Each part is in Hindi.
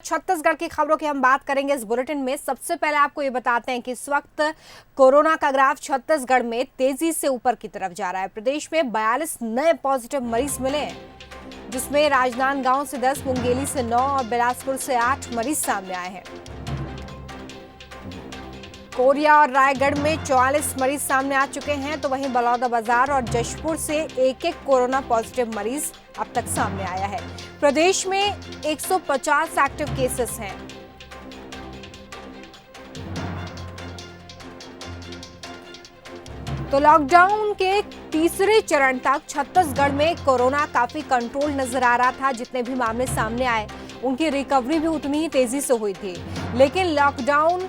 छत्तीसगढ़ की खबरों की हम बात करेंगे इस बुलेटिन में। सबसे पहले आपको ये बताते हैं कि इस वक्त कोरोना का ग्राफ छत्तीसगढ़ में तेजी से ऊपर की तरफ जा रहा है। प्रदेश में 42 नए पॉजिटिव मरीज मिले हैं, जिसमें राजनांदगांव से 10, मुंगेली से 9 और बिलासपुर से 8 मरीज सामने आए हैं। कोरिया और रायगढ़ में 44 मरीज सामने आ चुके हैं, तो वहीं बलौदाबाजार और जशपुर से एक एक कोरोना पॉजिटिव मरीज अब तक सामने आया है। प्रदेश में 150 एक्टिव केसेस हैं। तो लॉकडाउन के तीसरे चरण तक छत्तीसगढ़ में कोरोना काफी कंट्रोल नजर आ रहा था। जितने भी मामले सामने आए उनकी रिकवरी भी उतनी ही तेजी से हुई थी। लेकिन लॉकडाउन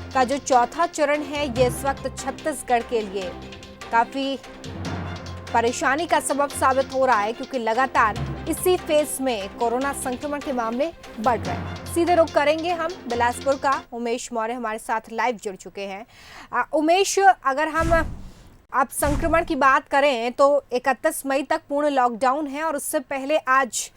का जो चौथा चरण है, ये इस वक्त छत्तीसगढ़ के लिए काफी परेशानी का सबब साबित हो रहा है, क्योंकि लगातार इसी फेज में कोरोना संक्रमण के मामले बढ़ रहे हैं। सीधे रुख करेंगे हम बिलासपुर का। उमेश मौर्य हमारे साथ लाइव जुड़ चुके हैं। उमेश, अगर हम अब संक्रमण की बात करें तो 31 मई तक पूर्ण लॉकडाउन है और उससे पहले आज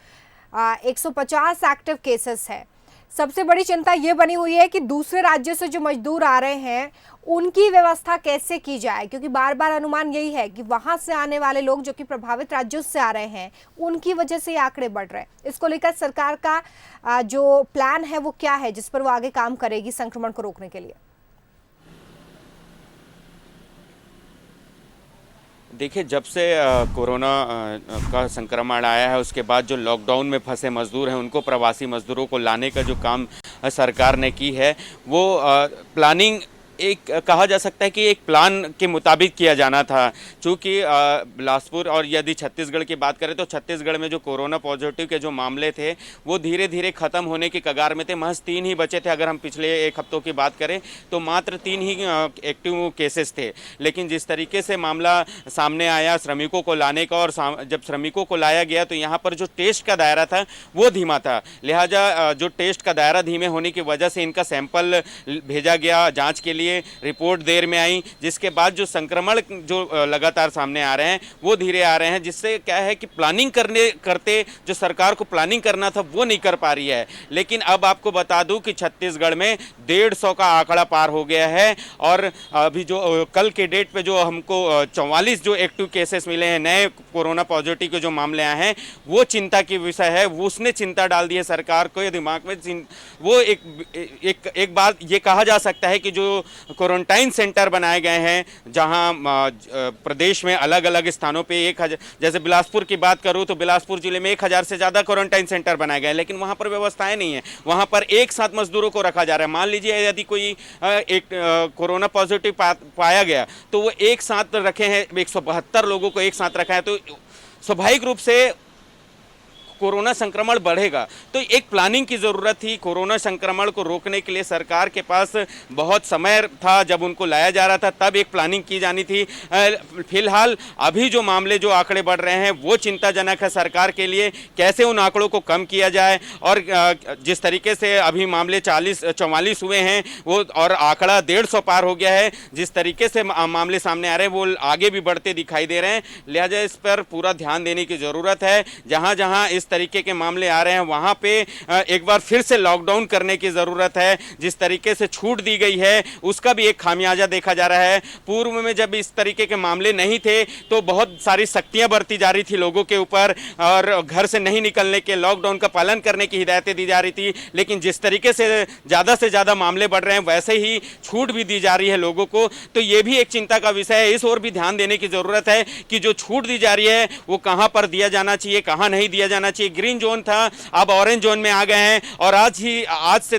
150 एक्टिव केसेस है। सबसे बड़ी चिंता ये बनी हुई है कि दूसरे राज्यों से जो मजदूर आ रहे हैं उनकी व्यवस्था कैसे की जाए, क्योंकि बार बार अनुमान यही है कि वहां से आने वाले लोग जो कि प्रभावित राज्यों से आ रहे हैं उनकी वजह से ये आंकड़े बढ़ रहे हैं। इसको लेकर सरकार का जो प्लान है वो क्या है, जिस पर वो आगे काम करेगी संक्रमण को रोकने के लिए? देखिए, जब से कोरोना का संक्रमण आया है उसके बाद जो लॉकडाउन में फंसे मज़दूर हैं उनको, प्रवासी मज़दूरों को लाने का जो काम सरकार ने की है वो प्लानिंग एक कहा जा सकता है कि एक प्लान के मुताबिक किया जाना था। चूँकि बिलासपुर और यदि छत्तीसगढ़ की बात करें तो छत्तीसगढ़ में जो कोरोना पॉजिटिव के जो मामले थे वो धीरे धीरे ख़त्म होने की कगार में थे। महज 3 ही बचे थे। अगर हम पिछले एक हफ्तों की बात करें तो मात्र 3 ही एक्टिव केसेस थे। लेकिन जिस तरीके से मामला सामने आया श्रमिकों को लाने का, और जब श्रमिकों को लाया गया तो यहाँ पर जो टेस्ट का दायरा था वो धीमा था। लिहाजा जो टेस्ट का दायरा धीमे होने की वजह से इनका सैंपल भेजा गया जाँच के लिए। रिपोर्ट देर में आई, जिसके बाद जो संक्रमण जो लगातार सामने आ रहे हैं वो धीरे आ रहे हैं, जिससे क्या है कि प्लानिंग करते जो सरकार को प्लानिंग करना था वो नहीं कर पा रही है। लेकिन अब आपको बता दूं कि छत्तीसगढ़ में 150 का आंकड़ा पार हो गया है। और अभी जो कल के डेट पे जो हमको 44 जो एक्टिव केसेस मिले हैं, नए कोरोना पॉजिटिव के जो मामले आए हैं, वो चिंता की विषय है। वो उसने चिंता डाल दी है सरकार को ये दिमाग में। वो एक बात ये कहा जा सकता है कि जो क्वारंटाइन सेंटर बनाए गए हैं, जहां प्रदेश में अलग अलग स्थानों पे 1000, जैसे बिलासपुर की बात करूं तो बिलासपुर जिले में 1000 से ज़्यादा क्वारंटाइन सेंटर बनाए गए, लेकिन वहां पर व्यवस्थाएं नहीं है। वहां पर एक साथ मजदूरों को रखा जा रहा है। मान लीजिए यदि कोई एक कोरोना पॉजिटिव पाया गया तो वो एक साथ रखे हैं, 172 लोगों को एक साथ रखा है, तो स्वाभाविक रूप से कोरोना संक्रमण बढ़ेगा। तो एक प्लानिंग की ज़रूरत थी। कोरोना संक्रमण को रोकने के लिए सरकार के पास बहुत समय था। जब उनको लाया जा रहा था तब एक प्लानिंग की जानी थी। फिलहाल अभी जो मामले, जो आंकड़े बढ़ रहे हैं वो चिंताजनक है सरकार के लिए। कैसे उन आंकड़ों को कम किया जाए, और जिस तरीके से अभी मामले 44 हुए हैं वो, और आंकड़ा 150 पार हो गया है, जिस तरीके से मामले सामने आ रहे हैं वो आगे भी बढ़ते दिखाई दे रहे हैं। लिहाजा इस पर पूरा ध्यान देने की ज़रूरत है। जहाँ जहाँ इस तरीके के मामले आ रहे हैं वहां पे एक बार फिर से लॉकडाउन करने की जरूरत है। जिस तरीके से छूट दी गई है उसका भी एक खामियाजा देखा जा रहा है। पूर्व में जब इस तरीके के मामले नहीं थे तो बहुत सारी सख्तियां बरती जा रही थी लोगों के ऊपर, और घर से नहीं निकलने के, लॉकडाउन का पालन करने की हिदायतें दी जा रही थी। लेकिन जिस तरीके से ज़्यादा मामले बढ़ रहे हैं वैसे ही छूट भी दी जा रही है लोगों को। तो ये भी एक चिंता का विषय है। इस ओर भी ध्यान देने की जरूरत है कि जो छूट दी जा रही है वो कहां पर दिया जाना चाहिए, कहां नहीं दिया जाना चाहिए। ग्रीन जोन था, अब ऑरेंज जोन में आ गए हैं। और आज से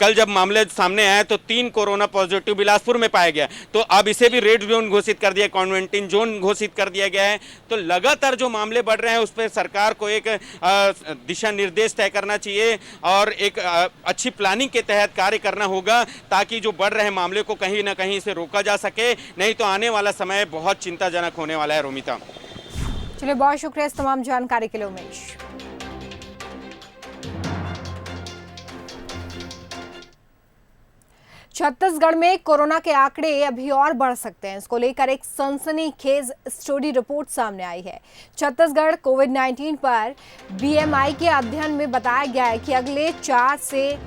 कल जब मामले सामने आए तो 3 कोरोना पॉजिटिव बिलासपुर में पाया गया, तो अब इसे भी रेड जोन घोषित कर दिया, क्वारंटाइन जोन घोषित कर दिया गया है। तो लगातार जो मामले बढ़ रहे हैं उस पर सरकार को एक दिशा निर्देश तय करना चाहिए और एक अच्छी प्लानिंग के तहत कार्य करना होगा, ताकि जो बढ़ रहे मामले को कहीं ना कहीं से रोका जा सके। नहीं तो आने वाला समय बहुत चिंताजनक होने वाला है। रोमिता, चलिए, बहुत शुक्रिया इस तमाम जानकारी के लिए उमेश। छत्तीसगढ़ में कोरोना के आंकड़े अभी और बढ़ सकते हैं। इसको लेकर एक सनसनीखेज स्टडी रिपोर्ट सामने आई है। छत्तीसगढ़ कोविड-19 पर बीएमआई के अध्ययन में बताया गया है कि अगले 4 से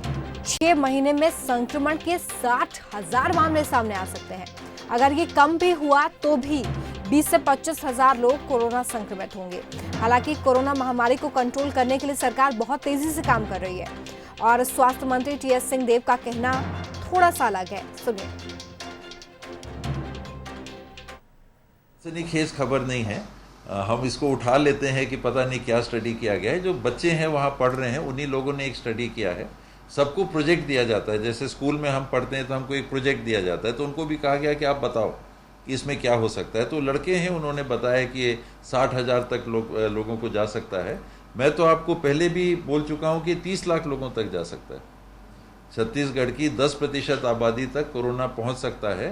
6 महीने में संक्रमण के 60,000 मामले सामने आ सकते हैं। अगर ये कम भी हुआ तो भी 20 से 25,000 लोग कोरोना संक्रमित होंगे। हालांकि कोरोना महामारी को कंट्रोल करने के लिए सरकार बहुत तेजी से काम कर रही है और स्वास्थ्य मंत्री टीएस सिंहदेव का कहना थोड़ा सा अलग है। सुनिए। सनसनीखेज खबर नहीं है। हम इसको उठा लेते हैं कि पता नहीं क्या स्टडी किया गया है। जो बच्चे हैं वहाँ पढ़ रहे हैं, उन्हीं लोगों ने एक स्टडी किया है। सबको प्रोजेक्ट दिया जाता है, जैसे स्कूल में हम पढ़ते हैं तो हमको एक प्रोजेक्ट दिया जाता है, तो उनको भी कहा गया कि आप बताओ कि इसमें क्या हो सकता है। तो लड़के हैं, उन्होंने बताया कि ये 60,000 तक लोगों को जा सकता है। मैं तो आपको पहले भी बोल चुका हूँ कि 30 लाख लोगों तक जा सकता है। छत्तीसगढ़ की 10% आबादी तक कोरोना पहुंच सकता है।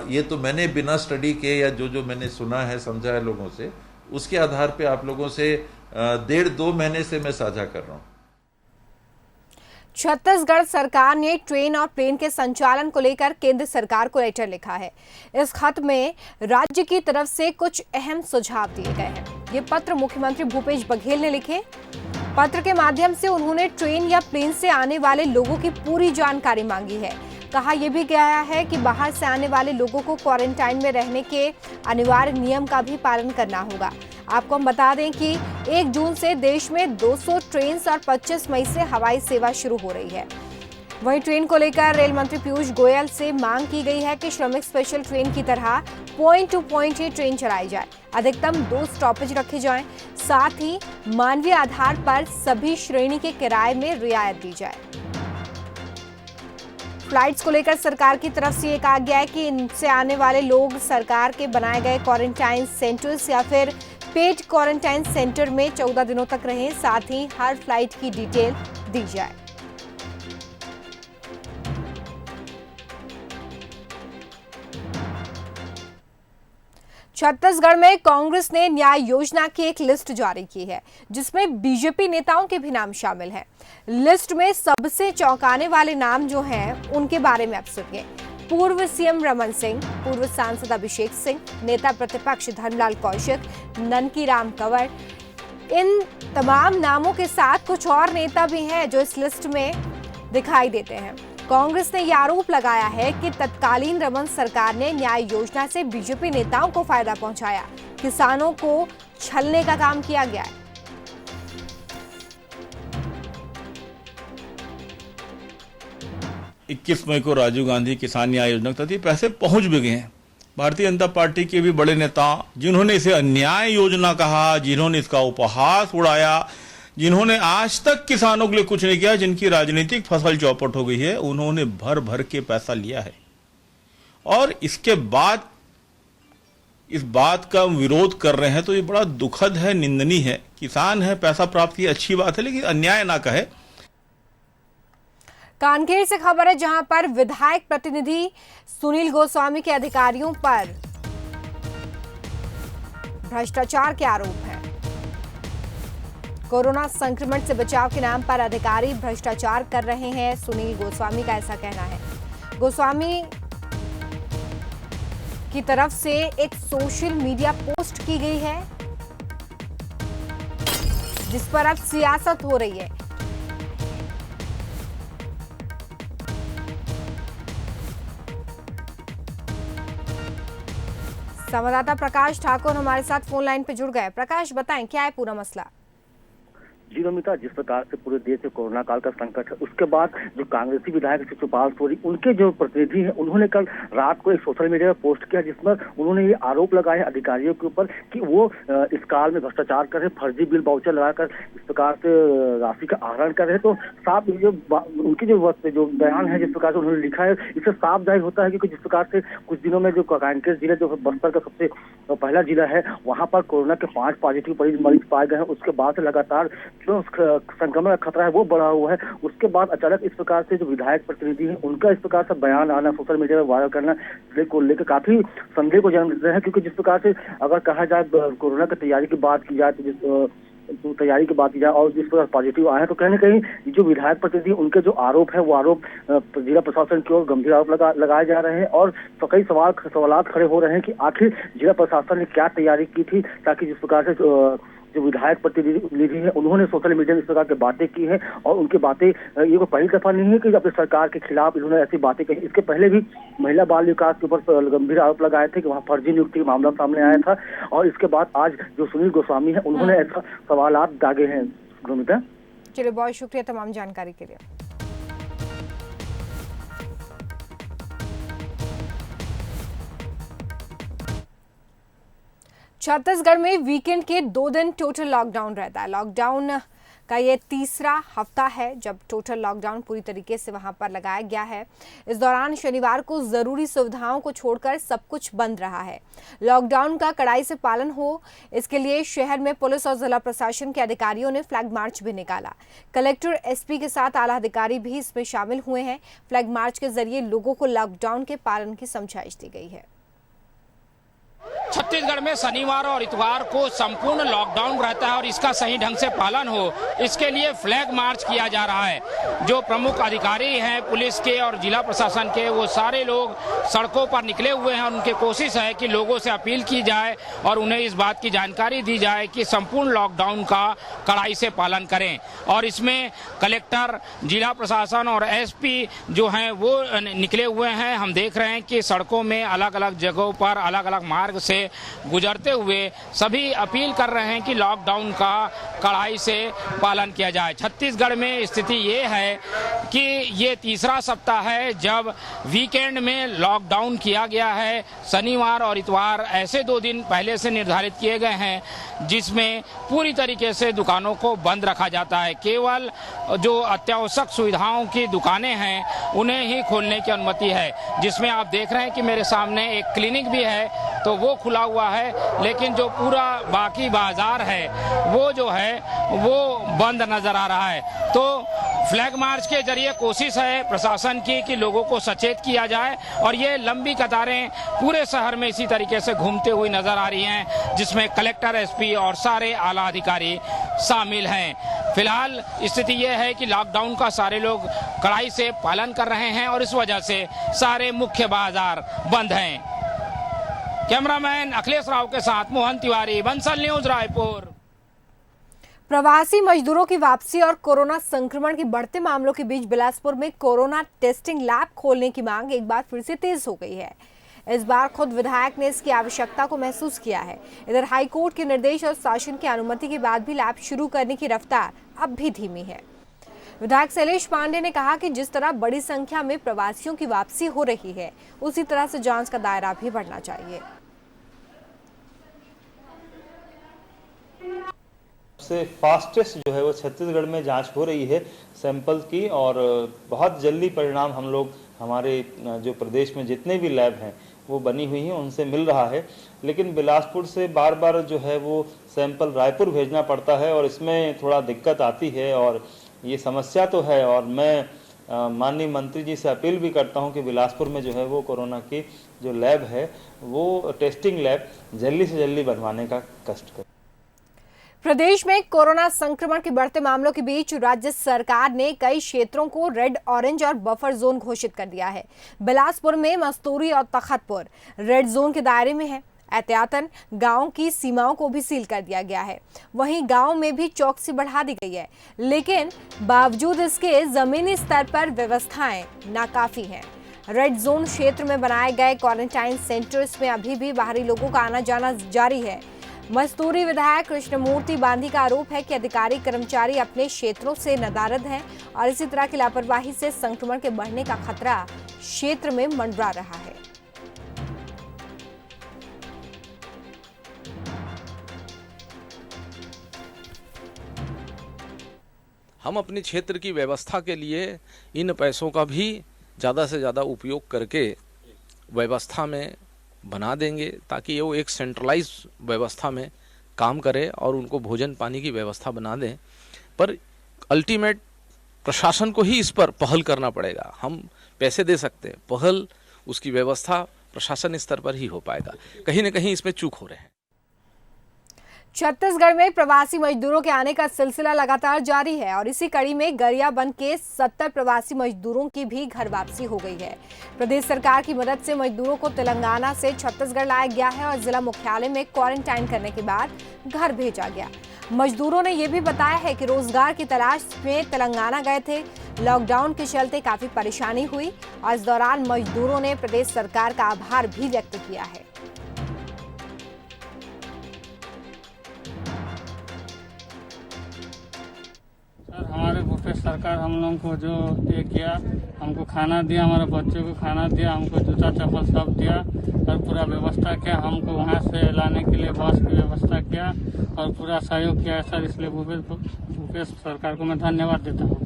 ये तो मैंने बिना स्टडी के या जो मैंने सुना है, समझा है लोगों से, उसके आधार पे आप लोगों से 1.5-2 महीने से मैं साझा कर रहा हूँ। छत्तीसगढ़ सरकार ने ट्रेन और प्लेन के संचालन को लेकर केंद्र सरकार को लेटर लिखा है। इस खत में राज्य की तरफ से कुछ अहम सुझाव दिए गए हैं। ये पत्र मुख्यमंत्री भूपेश बघेल ने लिखे। पत्र के माध्यम से उन्होंने ट्रेन या प्लेन से आने वाले लोगों की पूरी जानकारी मांगी है। कहा यह भी गया है कि बाहर से आने वाले लोगों को क्वारंटाइन में रहने के अनिवार्य नियम का भी पालन करना होगा। आपको हम बता दें कि 1 जून से देश में 200 ट्रेन और 25 मई से हवाई सेवा शुरू हो रही है। वहीं ट्रेन को लेकर रेल मंत्री पीयूष गोयल से मांग की गई है कि श्रमिक स्पेशल ट्रेन की तरह पॉइंट टू पॉइंट ही ट्रेन चलाई जाए। अधिकतम 2 स्टॉपेज रखे जाएं। साथ ही मानवीय आधार पर सभी श्रेणी के किराए में रियायत दी जाए। फ्लाइट्स को लेकर सरकार की तरफ से ये कहा गया है कि इनसे आने वाले लोग सरकार के बनाए गए क्वारंटाइन सेंटर्स या फिर पेड क्वारंटाइन सेंटर में 14 दिनों तक रहें। साथ ही हर फ्लाइट की डिटेल दी जाए। छत्तीसगढ़ में कांग्रेस ने न्याय योजना की एक लिस्ट जारी की है, जिसमें बीजेपी नेताओं के भी नाम शामिल हैं। लिस्ट में सबसे चौंकाने वाले नाम जो हैं, उनके बारे में आप सुनिए। पूर्व सीएम रमन सिंह, पूर्व सांसद अभिषेक सिंह, नेता प्रतिपक्ष धर्मलाल कौशिक, ननकीराम कंवर। इन तमाम नामों के साथ कुछ और नेता भी हैं जो इस लिस्ट में दिखाई देते हैं। कांग्रेस ने यह आरोप लगाया है कि तत्कालीन रमन सरकार ने न्याय योजना से बीजेपी नेताओं को फायदा पहुंचाया, किसानों को छलने का काम किया गया है। इक्कीस मई को राजीव गांधी किसान न्याय योजना तक ये पैसे पहुंच भी गए हैं। भारतीय जनता पार्टी के भी बड़े नेता, जिन्होंने इसे अन्याय योजना कहा, जिन्होंने इसका उपहास उड़ाया, जिन्होंने आज तक किसानों के लिए कुछ नहीं किया, जिनकी राजनीतिक फसल चौपट हो गई है, उन्होंने भर भर के पैसा लिया है। और इसके बाद इस बात का विरोध कर रहे हैं, तो ये बड़ा दुखद है, निंदनीय है। किसान है, पैसा प्राप्त की अच्छी बात है, लेकिन अन्याय ना कहे। कानखेड़ से खबर है, जहां पर विधायक प्रतिनिधि सुनील गोस्वामी के अधिकारियों पर भ्रष्टाचार के आरोप हैं। कोरोना संक्रमण से बचाव के नाम पर अधिकारी भ्रष्टाचार कर रहे हैं, सुनील गोस्वामी का ऐसा कहना है। गोस्वामी की तरफ से एक सोशल मीडिया पोस्ट की गई है, जिस पर अब सियासत हो रही है। संवाददाता प्रकाश ठाकुर हमारे साथ फोन लाइन पे जुड़ गए। प्रकाश, बताएं क्या है पूरा मसला? जी नमिता, जिस प्रकार से पूरे देश में कोरोना काल का संकट है, उसके बाद जो कांग्रेसी विधायक शिवपाल सोरी, उनके जो प्रतिनिधि हैं, उन्होंने कल रात को एक सोशल मीडिया पर पोस्ट किया, जिसमें उन्होंने ये आरोप लगाए अधिकारियों के ऊपर कि वो इस काल में भ्रष्टाचार कर रहे, फर्जी बिल वाउचर लगाकर इस प्रकार से राशि का आहरण कर रहे। तो साफ जो उनकी जो बयान है, जिस प्रकार से उन्होंने लिखा है, इससे साफ जाहिर होता है कि जिस प्रकार से कुछ दिनों में जो कांकेर जिले, जो बस्तर का सबसे पहला जिला है, वहाँ पर कोरोना के 5 पॉजिटिव मरीज पाए गए हैं। उसके बाद से लगातार जो संक्रमण का खतरा है वो बढ़ा हुआ है। उसके बाद अचानक इस प्रकार से जो विधायक प्रतिनिधि हैं, उनका इस प्रकार से बयान आना, सोशल मीडिया में वायरल करना को लेकर काफी संदेह को जन्म देते हैं। क्योंकि जिस प्रकार से अगर कहा जाए कोरोना की तैयारी की बात की जाए, तो तो तैयारी की बात की जाए और जिस पर पॉजिटिव आए हैं, तो कहीं ना कहीं जो विधायक प्रतिनिधि उनके जो आरोप है वो आरोप जिला प्रशासन की ओर गंभीर आरोप लगाए जा रहे हैं और कई सवालात खड़े हो रहे हैं कि आखिर जिला प्रशासन ने क्या तैयारी की थी ताकि जिस प्रकार से जो विधायक प्रतिनिधि है उन्होंने सोशल मीडिया में इस प्रकार की बातें की हैं और उनकी बातें ये कोई पहली दफा नहीं है कि अपनी सरकार के खिलाफ इन्होंने ऐसी बातें कही। इसके पहले भी महिला बाल विकास के ऊपर गंभीर आरोप लगाए थे कि वहाँ फर्जी नियुक्ति का मामला सामने आया था और इसके बाद आज जो सुनील गोस्वामी है उन्होंने ऐसा सवालात दागे हैं। गुरुमिता, चलिए बहुत शुक्रिया तमाम जानकारी के लिए। छत्तीसगढ़ में वीकेंड के 2 दिन टोटल लॉकडाउन रहता है। लॉकडाउन का ये तीसरा हफ्ता है जब टोटल लॉकडाउन पूरी तरीके से वहां पर लगाया गया है। इस दौरान शनिवार को जरूरी सुविधाओं को छोड़कर सब कुछ बंद रहा है। लॉकडाउन का कड़ाई से पालन हो इसके लिए शहर में पुलिस और जिला प्रशासन के अधिकारियों ने फ्लैग मार्च भी निकाला। कलेक्टर, एसपी के साथ आला अधिकारी भी इसमें शामिल हुए हैं। फ्लैग मार्च के जरिए लोगों को लॉकडाउन के पालन की समझाइश दी गई है। छत्तीसगढ़ में शनिवार और इतवार को संपूर्ण लॉकडाउन रहता है और इसका सही ढंग से पालन हो इसके लिए फ्लैग मार्च किया जा रहा है। जो प्रमुख अधिकारी हैं पुलिस के और जिला प्रशासन के, वो सारे लोग सड़कों पर निकले हुए हैं और उनकी कोशिश है कि लोगों से अपील की जाए और उन्हें इस बात की जानकारी दी जाए कि संपूर्ण लॉकडाउन का कड़ाई से पालन करें। और इसमें कलेक्टर, जिला प्रशासन और एसपी जो हैं वो निकले हुए हैं। हम देख रहे हैं कि सड़कों में अलग अलग जगहों पर अलग अलग मार्ग से गुजरते हुए सभी अपील कर रहे हैं कि लॉकडाउन का कड़ाई से पालन किया जाए। छत्तीसगढ़ में स्थिति ये है कि ये तीसरा सप्ताह है जब वीकेंड में लॉकडाउन किया गया है। शनिवार और इतवार ऐसे 2 दिन पहले से निर्धारित किए गए हैं जिसमें पूरी तरीके से दुकानों को बंद रखा जाता है। केवल जो अत्यावश्यक सुविधाओं की दुकानें हैं उन्हें ही खोलने की अनुमति है। जिसमें आप देख रहे हैं कि मेरे सामने एक क्लिनिक भी है तो वो खुला हुआ है, लेकिन जो पूरा बाकी बाजार है वो जो है वो बंद नजर आ रहा है। तो फ्लैग मार्च के जरिए कोशिश है प्रशासन की कि लोगों को सचेत किया जाए और ये लंबी कतारें पूरे शहर में इसी तरीके से घूमते हुई नजर आ रही हैं जिसमें कलेक्टर, एसपी और सारे आला अधिकारी शामिल हैं। फिलहाल स्थिति ये है कि लॉकडाउन का सारे लोग कड़ाई से पालन कर रहे हैं और इस वजह से सारे मुख्य बाजार बंद हैं। कैमरामैन अखिलेश राव के साथ मोहन तिवारी, बंसल न्यूज, रायपुर। प्रवासी मजदूरों की वापसी और कोरोना संक्रमण के बढ़ते मामलों के बीच बिलासपुर में कोरोना टेस्टिंग लैब खोलने की मांग एक बार फिर से तेज हो गई है। इस बार खुद विधायक ने इसकी आवश्यकता को महसूस किया है। इधर हाईकोर्ट के निर्देश और शासन की अनुमति के बाद भी लैब शुरू करने की रफ्तार अब भी धीमी है। विधायक शैलेश पांडे ने कहा कि जिस तरह बड़ी संख्या में प्रवासियों की वापसी हो रही है उसी तरह से जांच का दायरा भी बढ़ना चाहिए। सबसे फास्टेस्ट जो है वो छत्तीसगढ़ में जांच हो रही है सैंपल की और बहुत जल्दी परिणाम हम लोग हमारे जो प्रदेश में जितने भी लैब हैं वो बनी हुई हैं उनसे मिल रहा है। लेकिन बिलासपुर से बार बार जो है वो सैंपल रायपुर भेजना पड़ता है और इसमें थोड़ा दिक्कत आती है और ये समस्या तो है। और मैं माननीय मंत्री जी से अपील भी करता हूं कि बिलासपुर में जो है वो कोरोना की जो लैब है वो टेस्टिंग लैब जल्दी से जल्दी बनवाने का कष्ट करें। प्रदेश में कोरोना संक्रमण के बढ़ते मामलों के बीच राज्य सरकार ने कई क्षेत्रों को रेड, ऑरेंज और बफर जोन घोषित कर दिया है। बिलासपुर में मस्तूरी और तखतपुर रेड जोन के दायरे में है। एहतियातन गांव की सीमाओं को भी सील कर दिया गया है। वहीं गांव में भी चौकसी बढ़ा दी गई है, लेकिन बावजूद इसके जमीनी स्तर पर व्यवस्थाएं नाकाफी हैं। रेड जोन क्षेत्र में बनाए गए क्वारंटाइन सेंटर्स में अभी भी बाहरी लोगों का आना जाना जारी है। मस्तूरी विधायक कृष्णमूर्ति बांधी का आरोप है कि अधिकारी कर्मचारी अपने क्षेत्रों से नदारद हैं और इसी तरह की लापरवाही से संक्रमण के बढ़ने का खतरा क्षेत्र में मंडरा रहा है। हम अपने क्षेत्र की व्यवस्था के लिए इन पैसों का भी ज़्यादा से ज़्यादा उपयोग करके व्यवस्था में बना देंगे ताकि वो एक सेंट्रलाइज व्यवस्था में काम करे और उनको भोजन पानी की व्यवस्था बना दें। पर अल्टीमेट प्रशासन को ही इस पर पहल करना पड़ेगा। हम पैसे दे सकते हैं, पहल उसकी व्यवस्था प्रशासन स्तर पर ही हो पाएगा। कहीं न कहीं इसमें चूक हो रहे हैं। छत्तीसगढ़ में प्रवासी मजदूरों के आने का सिलसिला लगातार जारी है और इसी कड़ी में गरियाबंद के 70 प्रवासी मजदूरों की भी घर वापसी हो गई है। प्रदेश सरकार की मदद से मजदूरों को तेलंगाना से छत्तीसगढ़ लाया गया है और जिला मुख्यालय में क्वारंटाइन करने के बाद घर भेजा गया। मजदूरों ने यह भी बताया है कि रोजगार की तलाश में तेलंगाना गए थे। लॉकडाउन के चलते काफी परेशानी हुई और इस दौरान मजदूरों ने प्रदेश सरकार का आभार भी व्यक्त किया है। हमारे भूपेश सरकार हम लोगों को जो ये किया, हमको खाना दिया, हमारे बच्चों को खाना दिया, हमको जूता चप्पल सब दिया और पूरा व्यवस्था किया। हमको वहाँ से लाने के लिए बस की व्यवस्था किया और पूरा सहयोग किया सर, इसलिए भूपेश सरकार को मैं धन्यवाद देता हूँ।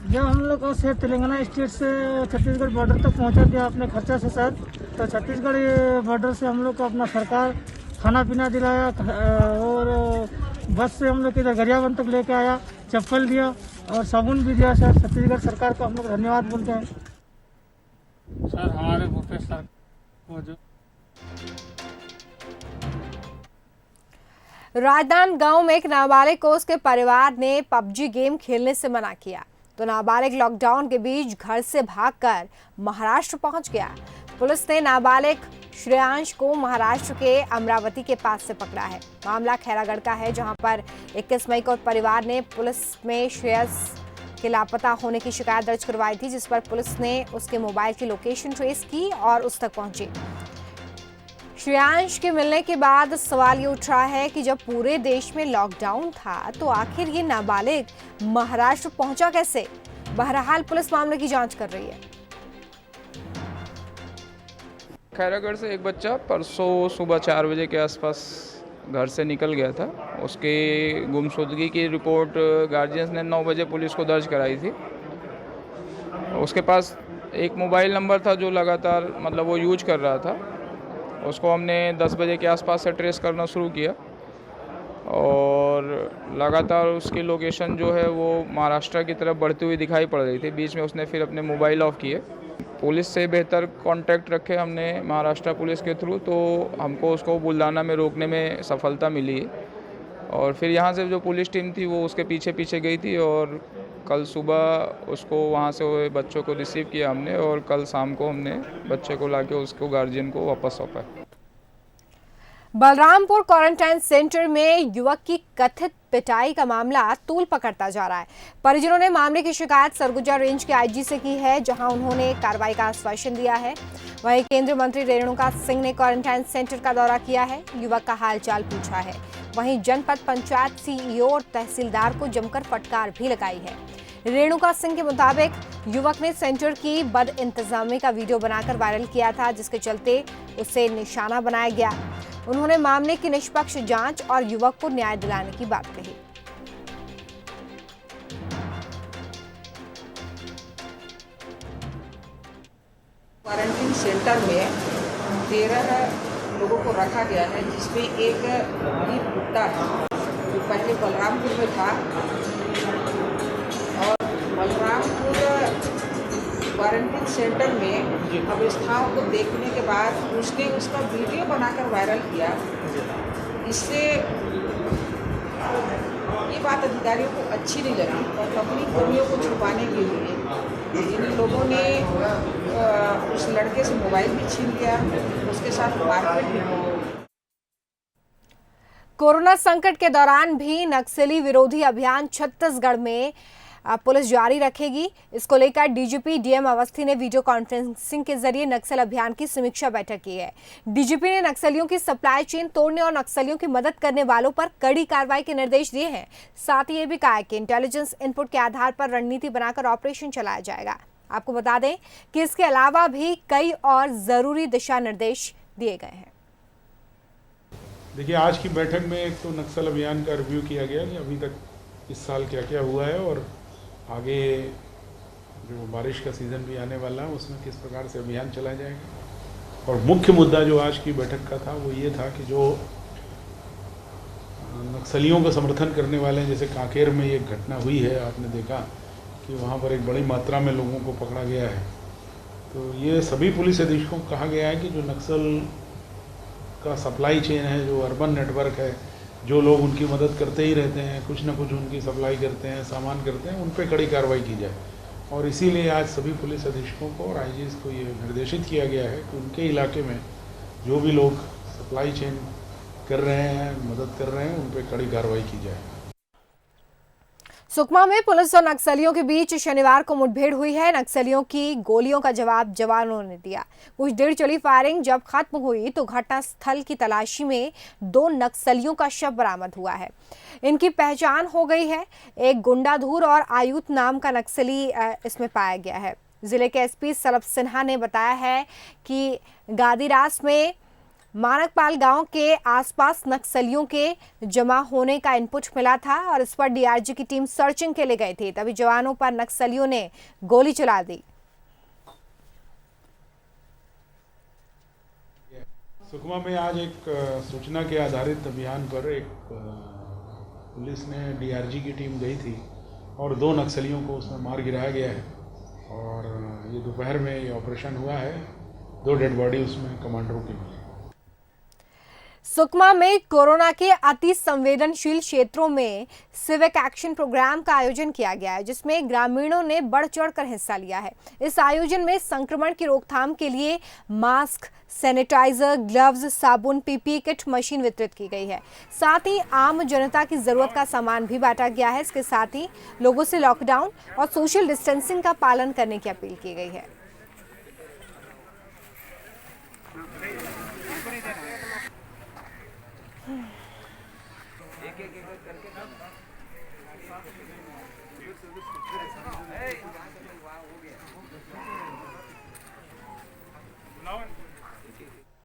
जब हम लोग को से तेलंगाना स्टेट से छत्तीसगढ़ बॉर्डर तक पहुँचा दिया अपने खर्चा से सर, तो छत्तीसगढ़ बॉर्डर से हम लोग को अपना सरकार खाना पीना दिलाया और बस से हम लोग इधर गरियाबंद तक लेके आया, चप्पल दिया और साबुन भी दिया सर। छत्तीसगढ़ सरकार को हम लोग धन्यवाद बोलते हैं सर। हमारे भूपेश सरकार को जो राजनांदगांव में एक नाबालिग को उसके परिवार ने पबजी गेम खेलने से मना किया तो नाबालिग लॉकडाउन के बीच घर से भागकर महाराष्ट्र पहुंच गया। पुलिस ने नाबालिग श्रेयांश को महाराष्ट्र के अमरावती के पास से पकड़ा है। मामला खैरागढ़ का है, जहां पर 21 मई को परिवार ने पुलिस में श्रेयस के लापता होने की शिकायत दर्ज करवाई थी, जिस पर पुलिस ने उसके मोबाइल की लोकेशन ट्रेस की और उस तक पहुंची। श्रेयांश के मिलने के बाद सवाल ये उठ रहा है कि जब पूरे देश में लॉकडाउन था तो आखिर ये नाबालिग महाराष्ट्र पहुंचा कैसे। बहरहाल पुलिस मामले की जांच कर रही है। खैरागढ़ से एक बच्चा परसों सुबह 4 बजे के आसपास घर से निकल गया था। उसके गुमशुदगी की रिपोर्ट गार्जियंस ने 9 बजे पुलिस को दर्ज कराई थी। उसके पास एक मोबाइल नंबर था जो लगातार मतलब वो यूज कर रहा था। उसको हमने 10 बजे के आसपास से ट्रेस करना शुरू किया और लगातार उसकी लोकेशन जो है वो महाराष्ट्र की तरफ बढ़ती हुई दिखाई पड़ रही थी। बीच में उसने फिर अपने मोबाइल ऑफ किए। पुलिस से बेहतर कांटेक्ट रखे हमने महाराष्ट्र पुलिस के थ्रू, तो हमको उसको बुल्डाना में रोकने में सफलता मिली और फिर यहाँ से जो पुलिस टीम थी वो उसके पीछे पीछे गई थी और कल सुबह उसको वहाँ से बच्चों को रिसीव किया हमने और कल शाम को हमने बच्चे को लाके उसको गार्जियन को वापस सौंपा। बलरामपुर क्वारंटाइन सेंटर में युवक की कथित पिटाई का मामला तूल पकड़ता जा रहा है। परिजनों ने मामले की शिकायत सरगुजा रेंज के आईजी से की है, जहां उन्होंने कार्रवाई का आश्वासन दिया है। वहीं केंद्रीय मंत्री रेणुका सिंह ने क्वारंटाइन सेंटर का दौरा किया है, युवक का हालचाल पूछा है। वहीं जनपद पंचायत सीईओ और तहसीलदार को जमकर फटकार भी लगाई है। रेणुका सिंह के मुताबिक युवक ने सेंटर की बद इंतजामी का वीडियो बनाकर वायरल किया था, जिसके चलते उसे निशाना बनाया गया। उन्होंने मामले की निष्पक्ष जांच और युवक को न्याय दिलाने की बात कही। क्वारंटीन सेंटर में 13 लोगों को रखा गया है, जिसमें एक वीर गुप्ता है जो पहले बलरामपुर में था और बलरामपुर क्वारंटीन सेंटर में अवस्थाओं को देखने के बाद उसने उसका वीडियो बनाकर वायरल किया। इससे ये बात अधिकारियों को अच्छी नहीं लगी और अपनी कमियों को छुपाने के लिए इन लोगों ने उस लड़के से मोबाइल भी छीन लिया, उसके साथ मारपीट भी की। कोरोना संकट के दौरान भी नक्सली विरोधी अभियान छत्तीसगढ़ में पुलिस जारी रखेगी। इसको लेकर डीजीपी डीएम अवस्थी ने वीडियो कॉन्फ्रेंसिंग के जरिए नक्सल अभियान की समीक्षा बैठक की है। डीजीपी ने नक्सलियों की सप्लाई चेन तोड़ने और नक्सलियों की मदद करने वालों पर कड़ी कार्रवाई के निर्देश दिए हैं। साथ ही ये भी कहा कि इंटेलिजेंस इनपुट के आधार पर रणनीति बनाकर ऑपरेशन चलाया जाएगा। आपको बता दें कि इसके अलावा भी कई और जरूरी दिशा निर्देश दिए गए हैं। देखिए, आज की बैठक में एक तो नक्सल अभियान का रिव्यू किया गया कि अभी तक इस साल क्या क्या हुआ है और आगे जो बारिश का सीज़न भी आने वाला है उसमें किस प्रकार से अभियान चलाया जाएगा। और मुख्य मुद्दा जो आज की बैठक का था वो ये था कि जो नक्सलियों का समर्थन करने वाले हैं, जैसे कांकेर में ये घटना हुई है, आपने देखा कि वहाँ पर एक बड़ी मात्रा में लोगों को पकड़ा गया है। तो ये सभी पुलिस अधीक्षकों को कहा गया है कि जो नक्सल का सप्लाई चेन है, जो अर्बन नेटवर्क है, जो लोग उनकी मदद करते ही रहते हैं, कुछ ना कुछ उनकी सप्लाई करते हैं, सामान करते हैं, उन पर कड़ी कार्रवाई की जाए। और इसीलिए आज सभी पुलिस अधीक्षकों को और आईजीएस को ये निर्देशित किया गया है कि उनके इलाके में जो भी लोग सप्लाई चेन कर रहे हैं, मदद कर रहे हैं, उन पर कड़ी कार्रवाई की जाए। सुकमा में पुलिस और नक्सलियों के बीच शनिवार को मुठभेड़ हुई है। नक्सलियों की गोलियों का जवाब जवानों ने दिया। कुछ देर चली फायरिंग जब खत्म हुई तो घटनास्थल की तलाशी में 2 नक्सलियों का शव बरामद हुआ है। इनकी पहचान हो गई है। एक गुंडाधुर और आयुध नाम का नक्सली इसमें पाया गया है। जिले के एसपी सलभ सिन्हा ने बताया है कि गादीरास में मानकपाल गांव के आसपास नक्सलियों के जमा होने का इनपुट मिला था और इस पर डीआरजी की टीम सर्चिंग के लिए गई थी। तभी जवानों पर नक्सलियों ने गोली चला दी। सुकमा में आज एक सूचना के आधारित अभियान पर एक पुलिस ने डीआरजी की टीम गई थी और 2 नक्सलियों को उसमें मार गिराया गया है और ये दोपहर में ये ऑपरेशन हुआ है। 2 डेड बॉडी उसमें कमांडरों की मिली। सुकमा में कोरोना के अति संवेदनशील क्षेत्रों में सिविक एक्शन प्रोग्राम का आयोजन किया गया है, जिसमें ग्रामीणों ने बढ़ चढ़कर हिस्सा लिया है। इस आयोजन में संक्रमण की रोकथाम के लिए मास्क, सैनिटाइजर, ग्लव्स, साबुन, पीपीई किट मशीन वितरित की गई है। साथ ही आम जनता की जरूरत का सामान भी बांटा गया है। इसके साथ ही लोगों से लॉकडाउन और सोशल डिस्टेंसिंग का पालन करने की अपील की गई है।